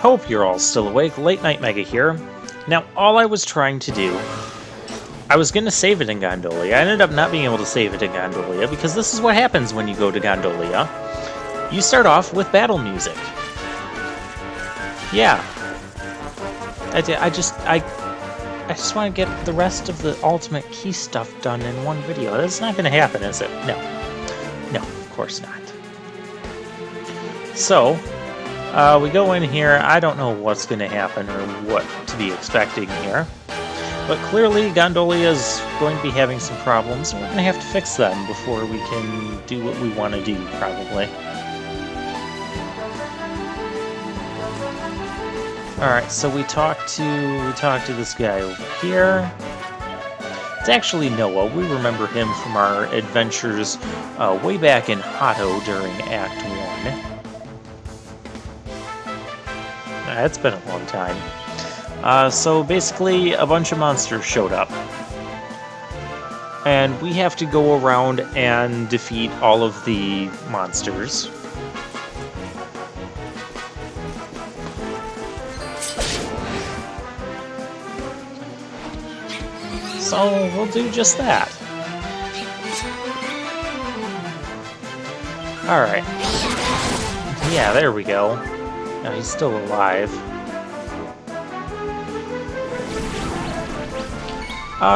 Hope you're all still awake. Late Night Mega here. Now, all I was trying to do, I was going to save it in Gondolia. I ended up not being able to save it in Gondolia because this is what happens when you go to Gondolia. You start off with battle music. Yeah. I just want to get the rest of the ultimate key stuff done in one video. That's not going to happen, is it? No. No, of course not. So, we go in here. I don't know what's going to happen or what to be expecting here. But clearly, Gondolia is going to be having some problems, and we're going to have to fix them before we can do what we want to do, probably. Alright, so we talked to this guy over here. It's actually Noah. We remember him from our adventures way back in Hato during Act 1. It's been a long time. So basically, a bunch of monsters showed up. And we have to go around and defeat all of the monsters. So we'll do just that. Alright. Yeah, there we go. Now he's still alive.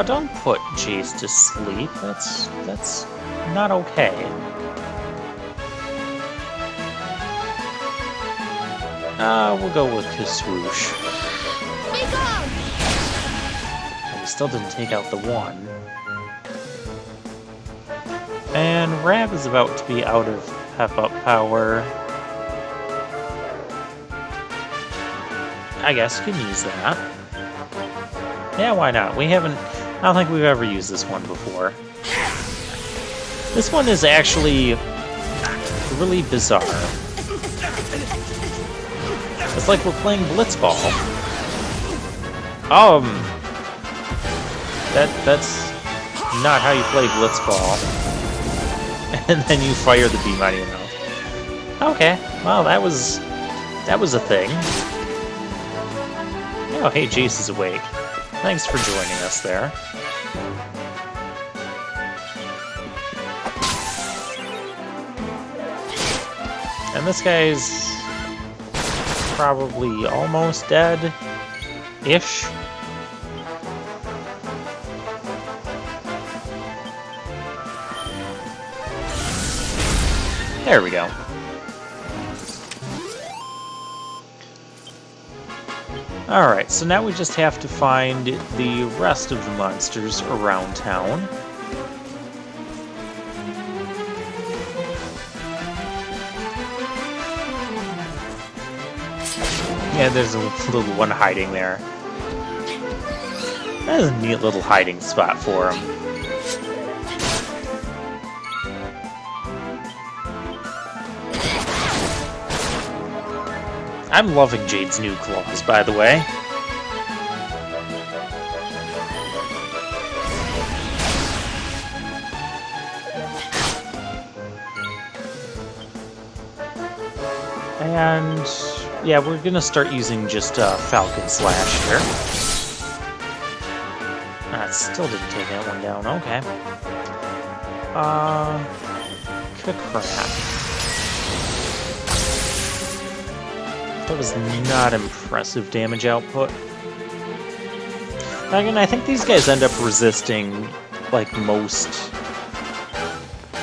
Don't put Jace to sleep. That's not okay. We'll go with Kaswoosh. We still didn't take out the one. And Rab is about to be out of pep-up power. I guess you can use that. Yeah, why not? I don't think we've ever used this one before. This one is actually really bizarre. It's like we're playing Blitzball. That's not how you play Blitzball. And then you fire the beam out of your mouth. Okay, well that was a thing. Oh, hey, Jace is awake. Thanks for joining us there. And this guy's probably almost dead-ish. There we go. Alright, so now we just have to find the rest of the monsters around town. Yeah, there's a little one hiding there. That is a neat little hiding spot for him. I'm loving Jade's new claws, by the way. And yeah, we're gonna start using just Falcon Slash here. It still didn't take that one down. Okay. Crap. That was not impressive damage output. Again, I think these guys end up resisting, like, most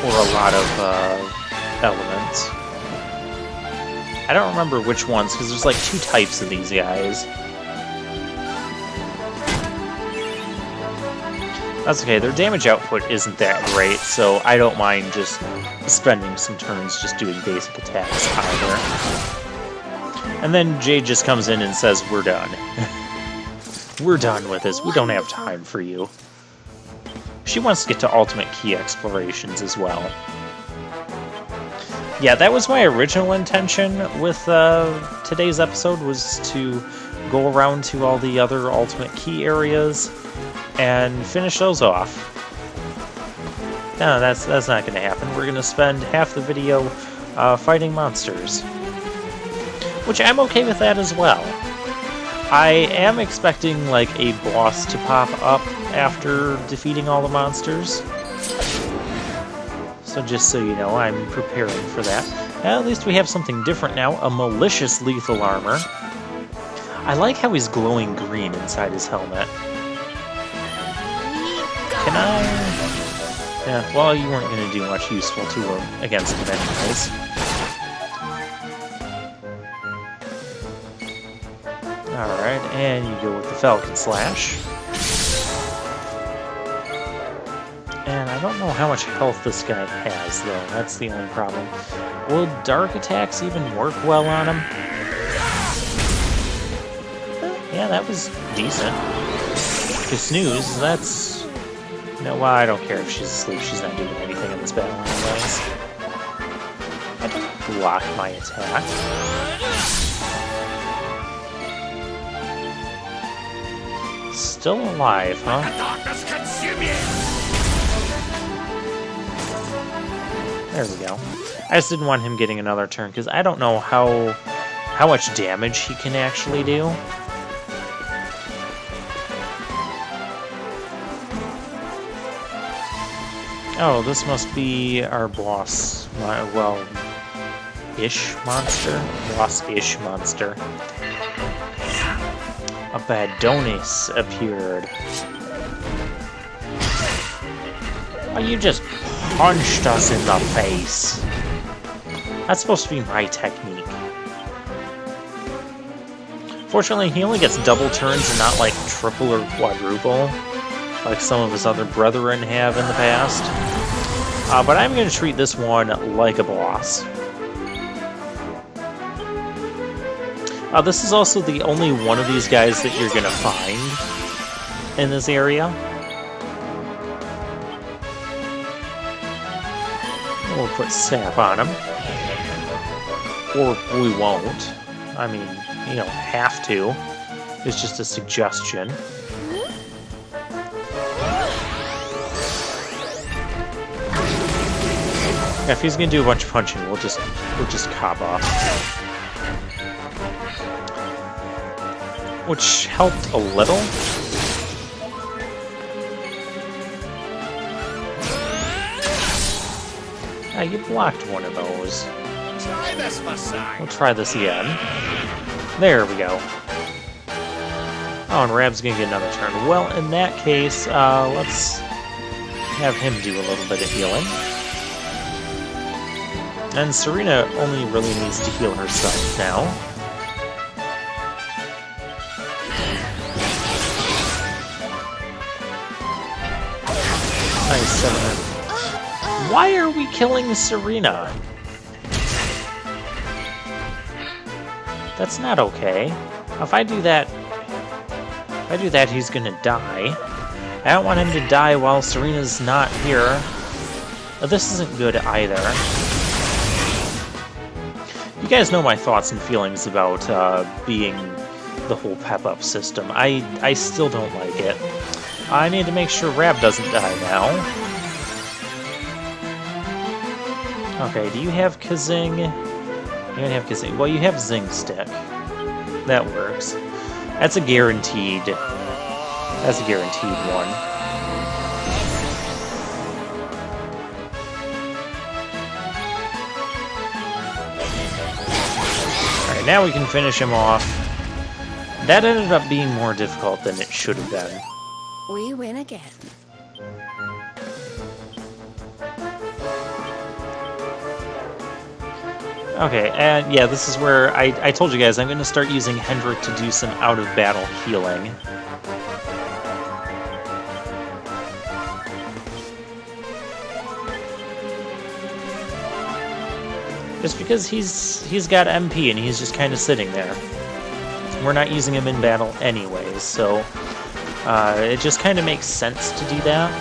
or a lot of elements. I don't remember which ones, because there's like 2 types of these guys. That's okay, their damage output isn't that great, so I don't mind just spending some turns just doing basic attacks either. And then Jade just comes in and says, we're done. We're done with this. We don't have time for you. She wants to get to Ultimate Key explorations as well. Yeah, that was my original intention with today's episode, was to go around to all the other Ultimate Key areas and finish those off. No, that's not going to happen. We're going to spend half the video fighting monsters. which I'm okay with that as well. I am expecting, like, a boss to pop up after defeating all the monsters. So just so you know, I'm preparing for that. At least we have something different now, a malicious lethal armor. I like how he's glowing green inside his helmet. Can I... Yeah, well, you weren't going to do much useful to him against him anyways. Alright, and you go with the Falcon Slash. And I don't know how much health this guy has, though. That's the only problem. Will Dark Attacks even work well on him? Yeah, that was decent. To snooze, that's... No, well, I don't care if she's asleep. She's not doing anything in this battle anyways. I didn't block my attack. Still alive, huh? There we go. I just didn't want him getting another turn, because I don't know how much damage he can actually do. Oh, this must be our boss. Well, ish monster? Boss-ish monster. Abadonis appeared. Oh, you just punched us in the face. That's supposed to be my technique. Fortunately, he only gets double turns and not like triple or quadruple, like some of his other brethren have in the past. But I'm going to treat this one like a boss. This is also the only one of these guys that you're going to find in this area. We'll put sap on him. Or we won't. I mean, you don't have to. It's just a suggestion. Yeah, if he's going to do a bunch of punching, we'll just cop off. Which helped a little. Yeah, you blocked one of those. Try this, Masai. We'll try this again. There we go. Oh, and Rab's gonna get another turn. Well, in that case, let's have him do a little bit of healing. And Serena only really needs to heal herself now. Nice 700. Why are we killing Serena? That's not okay. If I do that, he's gonna die. I don't want him to die while Serena's not here. This isn't good either. You guys know my thoughts and feelings about being the whole pep-up system. I still don't like it. I need to make sure Rab doesn't die now. Okay, do you have Kazing? You don't have Kazing. Well, you have Zing Stick. That works. That's a guaranteed. That's a guaranteed one. Alright, now we can finish him off. That ended up being more difficult than it should have been. We win again. Okay, and yeah, this is where I told you guys I'm going to start using Hendrik to do some out-of-battle healing. Just because he's got MP and he's just kind of sitting there. We're not using him in battle anyways, so it just kind of makes sense to do that.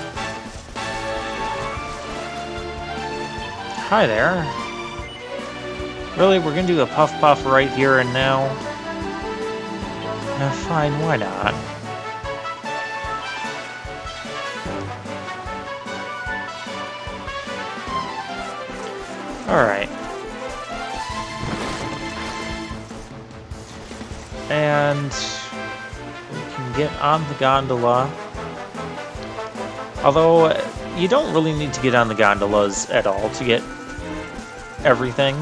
Hi there. Really, we're gonna do a puff puff right here and now? Fine, why not? Alright. And we can get on the gondola. Although, you don't really need to get on the gondolas at all to get everything.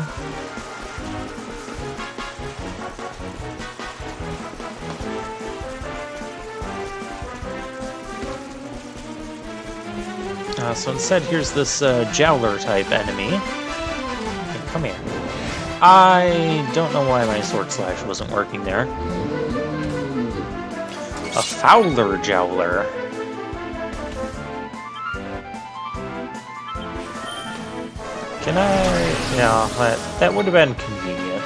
So instead, here's this Jowler-type enemy. Okay, come here. I don't know why my sword slash wasn't working there. A Fowler Jowler. Can I... No, that would have been convenient.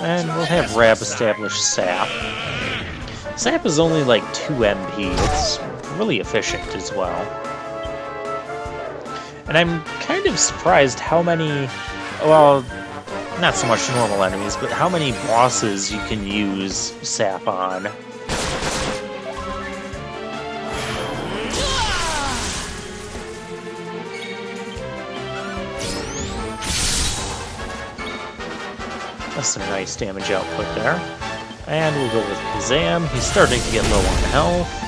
And we'll have Rab establish Sap. Sap is only like 2 MP. It's really efficient as well. And I'm kind of surprised how many... Well, not so much normal enemies, but how many bosses you can use Sap on. That's some nice damage output there. And we'll go with Kazam. He's starting to get low on health.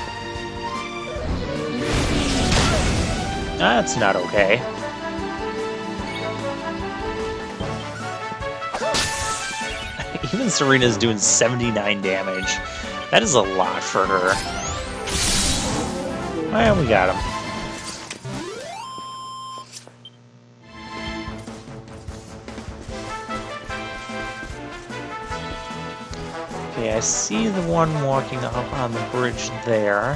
That's not okay. Even Serena's doing 79 damage. That is a lot for her. And we got him. Okay, I see the one walking up on the bridge there.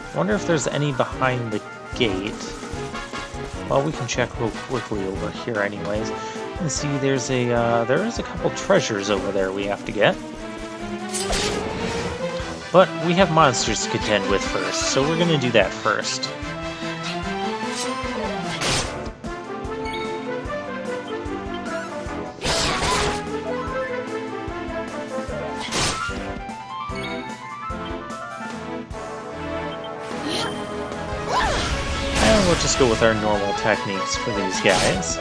I wonder if there's any behind the gate. Well, we can check real quickly over here anyways. You can see there is a couple treasures over there we have to get. But we have monsters to contend with first, so we're gonna do that first. We'll just go with our normal techniques for these guys.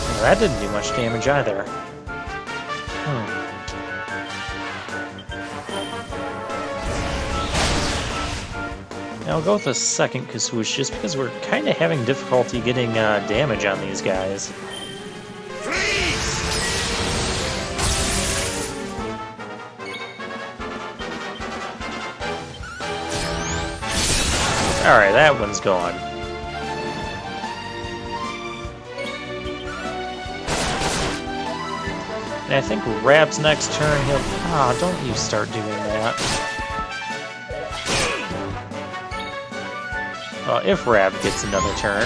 Well, that didn't do much damage either. Now I'll go with the second Kaswoosh just because we're kind of having difficulty getting damage on these guys. Alright, that one's gone. And I think Rab's next turn, he'll... Ah, don't you start doing that. Well, if Rab gets another turn...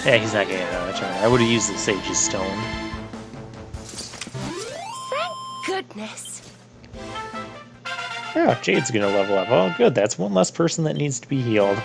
Yeah, he's not getting another turn. I would have used the Sage's Stone. Thank goodness. Yeah, Jade's gonna level up. Oh, good. That's one less person that needs to be healed.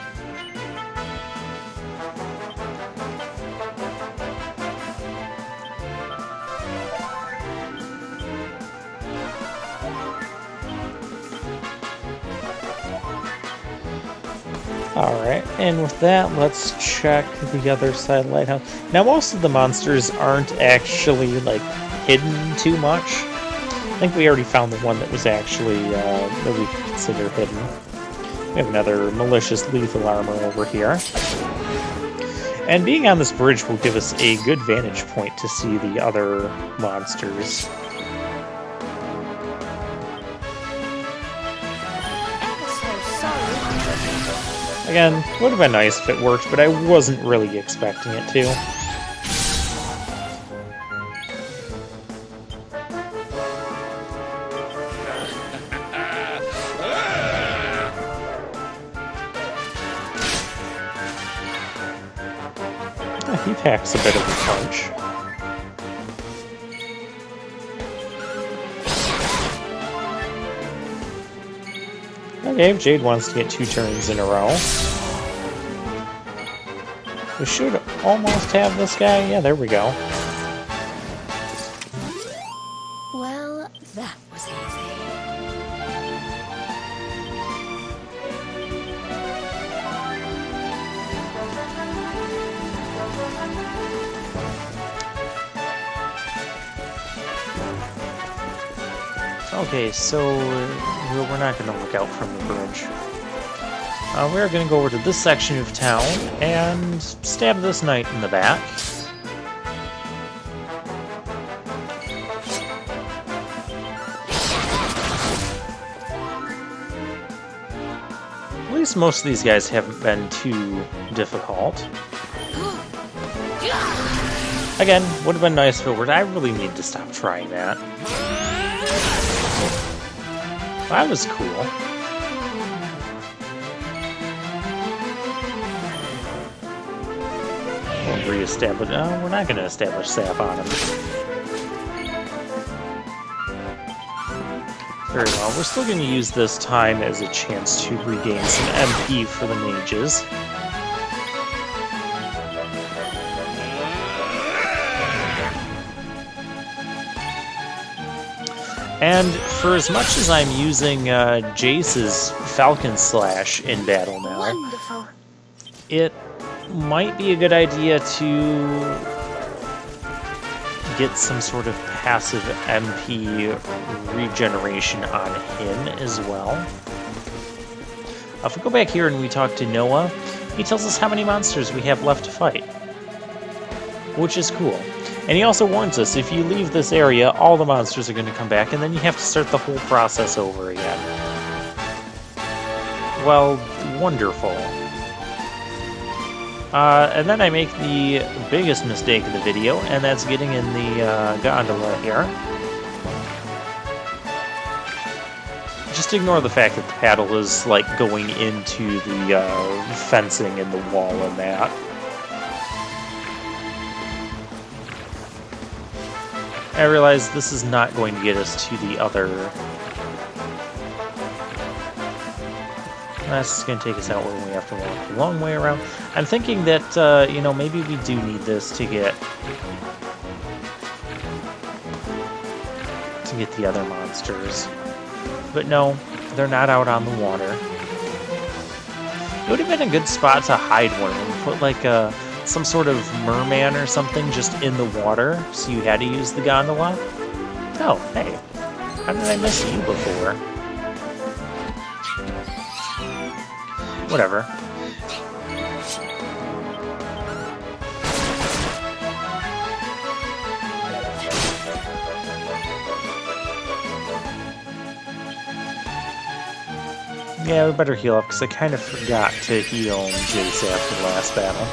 Alright, and with that, let's check the other side lighthouse. Now, most of the monsters aren't actually, like, hidden too much. I think we already found the one that was actually, that we could consider hidden. We have another malicious lethal armor over here. And being on this bridge will give us a good vantage point to see the other monsters. Again, would have been nice if it worked, but I wasn't really expecting it to. He packs a bit of a punch. Okay, if Jade wants to get 2 turns in a row. We should almost have this guy. Yeah, there we go. Well, that was easy. Okay, so we're not going to look out from the bridge. We're going to go over to this section of town and stab this knight in the back. At least most of these guys haven't been too difficult. Again, would have been nice if it were. I really need to stop trying that. That was cool. We'll re-establish. No, we're not going to establish sap on him. Very well. We're still going to use this time as a chance to regain some MP for the mages. And for as much as I'm using Jace's Falcon Slash in battle now, Wonderful. it might be a good idea to get some sort of passive MP regeneration on him as well. If we go back here and we talk to Noah, he tells us how many monsters we have left to fight, which is cool. And he also warns us, if you leave this area, all the monsters are going to come back, and then you have to start the whole process over again. Well, wonderful. And then I make the biggest mistake of the video, and that's getting in the gondola here. Just ignore the fact that the paddle is, like, going into the fencing and the wall and that. I realize this is not going to get us to the other... That's just going to take us out where we have to walk the long way around. I'm thinking that, you know, maybe we do need this to get the other monsters. But no, they're not out on the water. It would have been a good spot to hide one and put, like, some sort of merman or something just in the water, so you had to use the gondola. Oh, hey. How did I miss you before? Whatever. Yeah, we better heal up, because I kind of forgot to heal Jace after the last battle.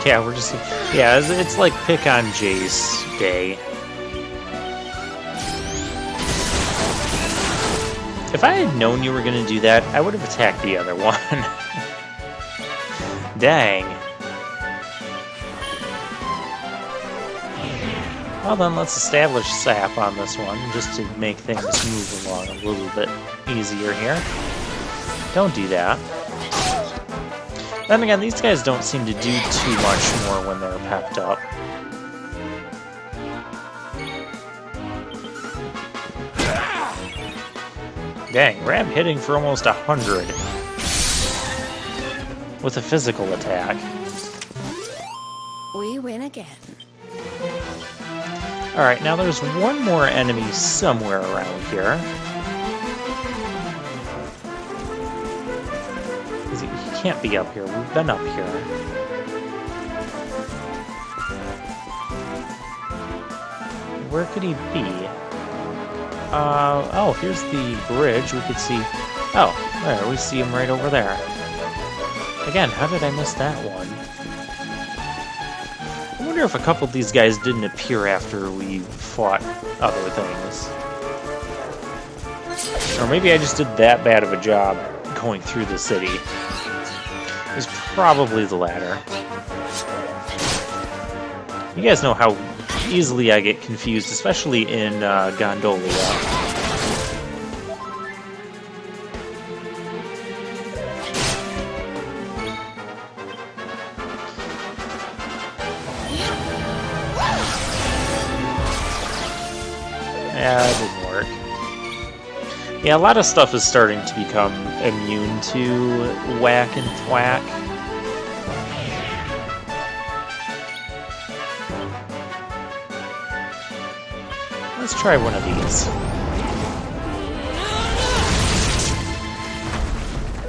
Yeah, we're just... Yeah, it's like pick on Jace day. If I had known you were going to do that, I would have attacked the other one. Dang. Well then, let's establish sap on this one, just to make things move along a little bit easier here. Don't do that. Then again, these guys don't seem to do too much more when they're pepped up. Dang, Rab hitting for almost 100 with a physical attack. We win again. Alright, now there's one more enemy somewhere around here. He can't be up here. We've been up here. Where could he be? Oh, here's the bridge. We could see... Oh, there, we see him right over there. Again, how did I miss that one? I wonder wonder if a couple of these guys didn't appear after we fought other things. Or maybe I just did that bad of a job going through the city. It's probably the latter. You guys know how easily I get confused, especially in Gondolia. Yeah, it didn't work. Yeah, a lot of stuff is starting to become immune to whack and thwack. Let's try one of these.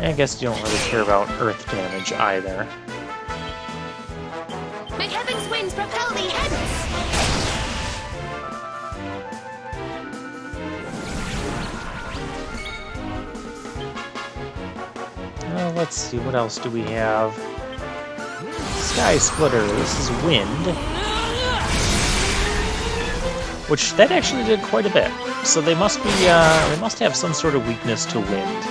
I guess you don't really care about earth damage either. May heaven's winds propel thee hence! Let's see, what else do we have? Sky Splitter, this is wind. Which, that actually did quite a bit. So they must be, they must have some sort of weakness to wind.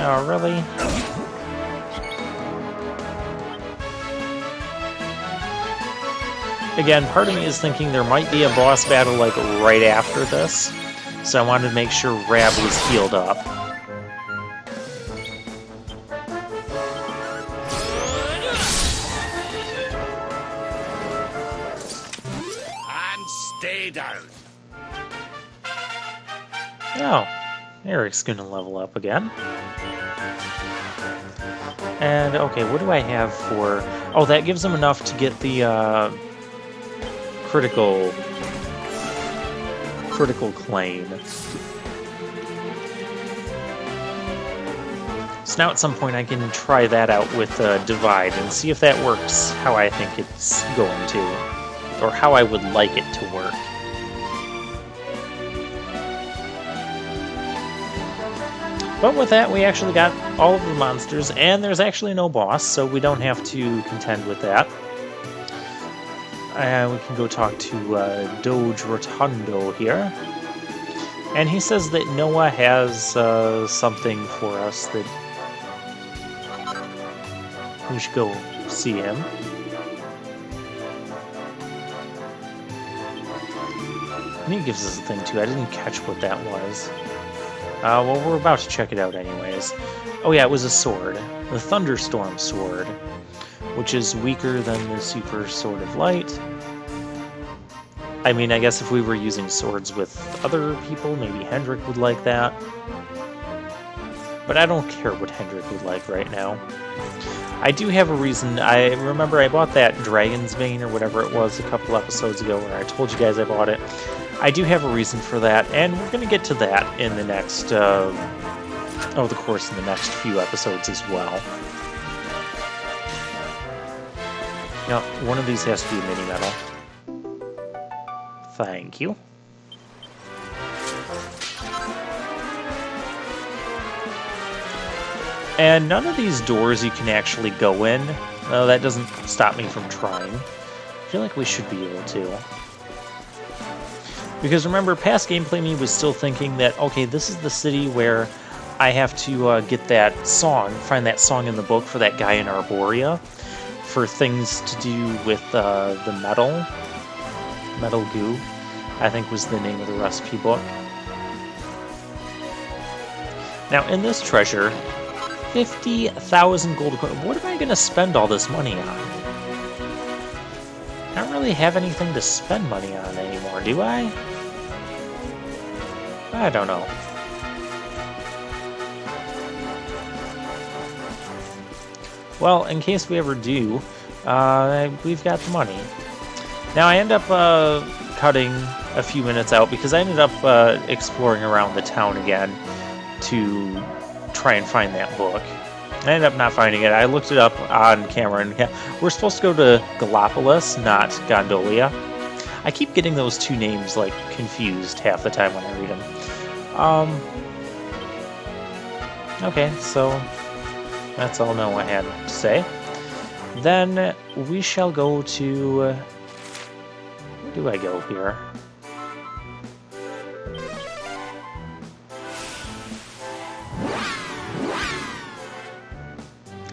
Oh, really? Again, part of me is thinking there might be a boss battle, like, right after this. So I wanted to make sure Rab was healed up. And stay down. Oh, Eric's gonna level up again. And, okay, what do I have for... Oh, that gives him enough to get the, critical claim. So now at some point I can try that out with Divide and see if that works how I think it's going to, or how I would like it to work. But with that, we actually got all of the monsters, and there's actually no boss, so we don't have to contend with that. We can go talk to Doge Rotundo here. And he says that Noah has something for us that we should go see him. And he gives us a thing too. I didn't catch what that was. Well, we're about to check it out anyways. Oh yeah, it was a sword. The Thunderstorm Sword, which is weaker than the Super Sword of Light. I mean, I guess if we were using swords with other people, maybe Hendrik would like that. But I don't care what Hendrik would like right now. I do have a reason. I remember I bought that Dragon's Bane or whatever it was a couple episodes ago when I told you guys I bought it. I do have a reason for that, and we're going to get to that in the next, over the course of the next few episodes as well. Now, one of these has to be a mini-metal. Thank you. And none of these doors you can actually go in. That doesn't stop me from trying. I feel like we should be able to. Because remember, past gameplay me was still thinking that, okay, this is the city where I have to get that song, find that song in the book for that guy in Arborea, for things to do with the metal goo, I think was the name of the recipe book. Now, in this treasure, 50,000 gold coins. What am I going to spend all this money on? I don't really have anything to spend money on anymore, do I? I don't know. Well, in case we ever do, we've got the money. Now, I end up cutting a few minutes out because I ended up exploring around the town again to try and find that book. I ended up not finding it. I looked it up on camera, and we're supposed to go to Gallipolis, not Gondolia. I keep getting those two names like confused half the time when I read them. Okay, so that's all Noah had to say. Then we shall go to... where do I go here?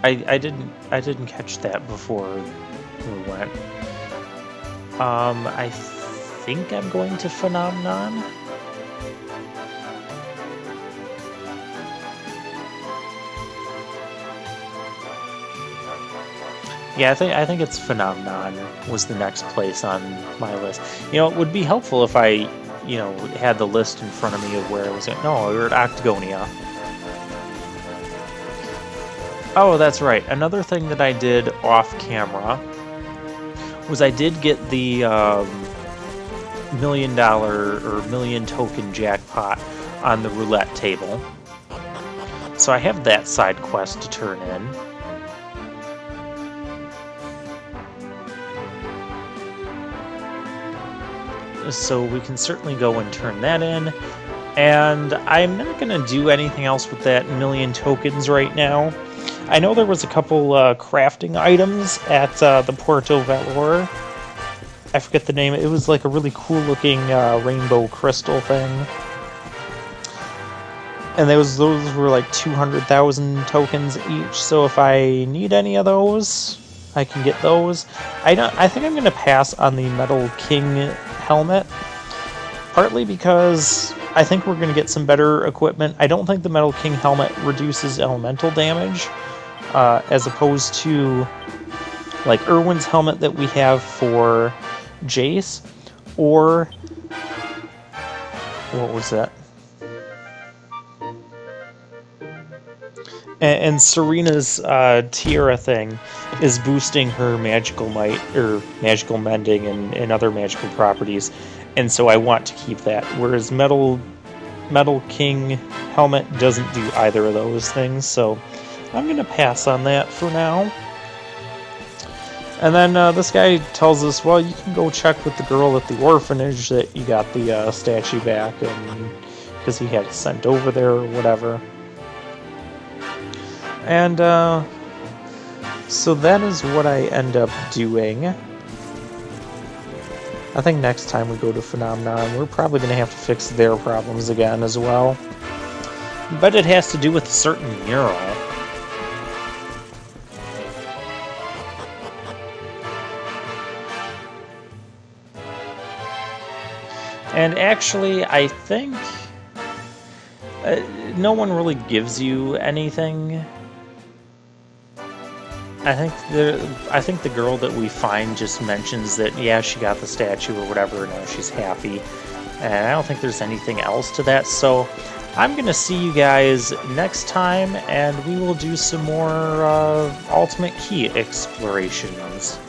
I didn't catch that before we went. I think I'm going to Phenomenon. Yeah, I think it's Phenomenon was the next place on my list. You know, it would be helpful if I, you know, had the list in front of me of where I was at. No, we were at Octagonia. Oh, that's right. Another thing that I did off camera was I did get the $1 million or million token jackpot on the roulette table. So I have that side quest to turn in. So we can certainly go and turn that in. And I'm not going to do anything else with that million tokens right now. I know there was a couple crafting items at the Puerto Valor. I forget the name. It was like a really cool looking rainbow crystal thing. And those were like 200,000 tokens each. So if I need any of those, I can get those. I think I'm going to pass on the Metal King helmet. Partly because I think we're going to get some better equipment. I don't think the Metal King helmet reduces elemental damage, as opposed to like Irwin's helmet that we have for Jace, or what was that? And Serena's Tiara thing is boosting her magical might, or magical mending, and other magical properties. And so I want to keep that. Whereas Metal King helmet doesn't do either of those things. So I'm going to pass on that for now. And then this guy tells us, well, you can go check with the girl at the orphanage that you got the statue back, and because he had it sent over there or whatever. And so that is what I end up doing. I think next time we go to Phenomenon, we're probably going to have to fix their problems again as well. But it has to do with a certain mural. And actually, I think no one really gives you anything. I think the girl that we find just mentions that, yeah, she got the statue or whatever, and now she's happy. And I don't think there's anything else to that, so I'm going to see you guys next time, and we will do some more Ultimate Key explorations.